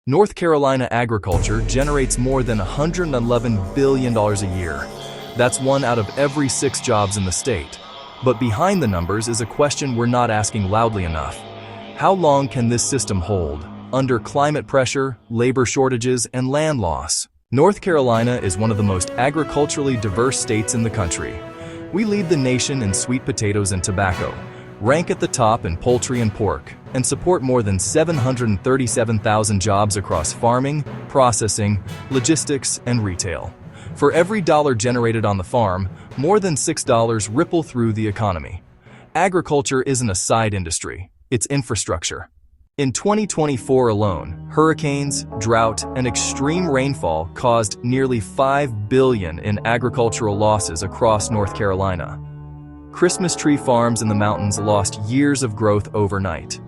North Carolina agriculture generates more than $111 billion a year. That's 1 out of every 6 jobs in the state. But behind the numbers is a question we're not asking loudly enough. How long can this system hold, under climate pressure, labor shortages, and land loss? North Carolina is one of the most agriculturally diverse states in the country. We lead the nation in sweet potatoes and tobacco, rank at the top in poultry and pork, and support more than 737,000 jobs across farming, processing, logistics, and retail. For every dollar generated on the farm, more than $6 ripple through the economy. Agriculture isn't a side industry, it's infrastructure. In 2024 alone, hurricanes, drought, and extreme rainfall caused nearly $5 billion in agricultural losses across North Carolina. Christmas tree farms in the mountains lost years of growth overnight.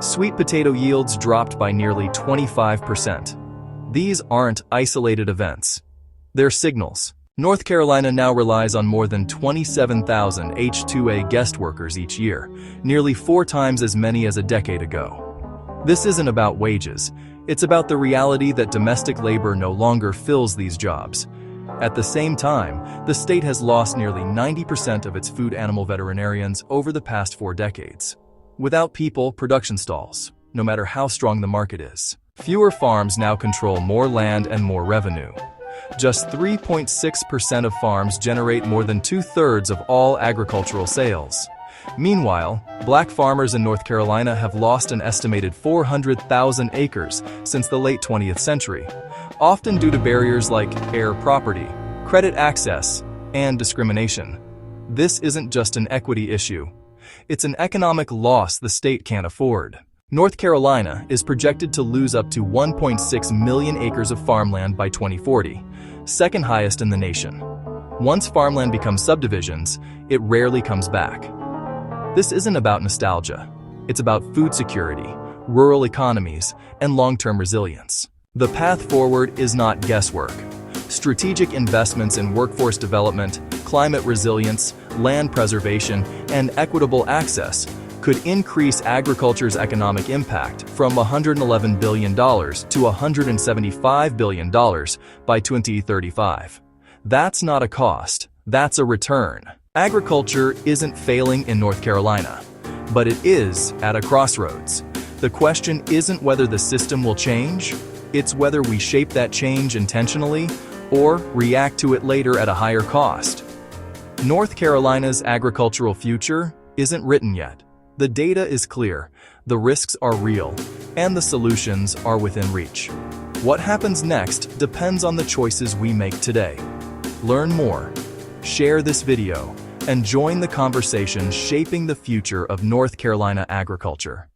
Sweet potato yields dropped by nearly 25%. These aren't isolated events. They're signals. North Carolina now relies on more than 27,000 H-2A guest workers each year, nearly 4 times as many as a decade ago. This isn't about wages. It's about the reality that domestic labor no longer fills these jobs. At the same time, the state has lost nearly 90% of its food animal veterinarians over the past 4 decades. Without people, production stalls, no matter how strong the market is. Fewer farms now control more land and more revenue. Just 3.6% of farms generate more than 2/3 of all agricultural sales. Meanwhile, black farmers in North Carolina have lost an estimated 400,000 acres since the late 20th century, often due to barriers like heir property, credit access, and discrimination. This isn't just an equity issue. It's an economic loss the state can't afford. North Carolina is projected to lose up to 1.6 million acres of farmland by 2040, second highest in the nation. Once farmland becomes subdivisions, it rarely comes back. This isn't about nostalgia. It's about food security, rural economies, and long-term resilience. The path forward is not guesswork. Strategic investments in workforce development, climate resilience, land preservation, and equitable access could increase agriculture's economic impact from $111 billion to $175 billion by 2035. That's not a cost, that's a return. Agriculture isn't failing in North Carolina, but it is at a crossroads. The question isn't whether the system will change, it's whether we shape that change intentionally or react to it later at a higher cost. North Carolina's agricultural future isn't written yet. The data is clear, the risks are real, and the solutions are within reach. What happens next depends on the choices we make today. Learn more, share this video, and join the conversation shaping the future of North Carolina agriculture.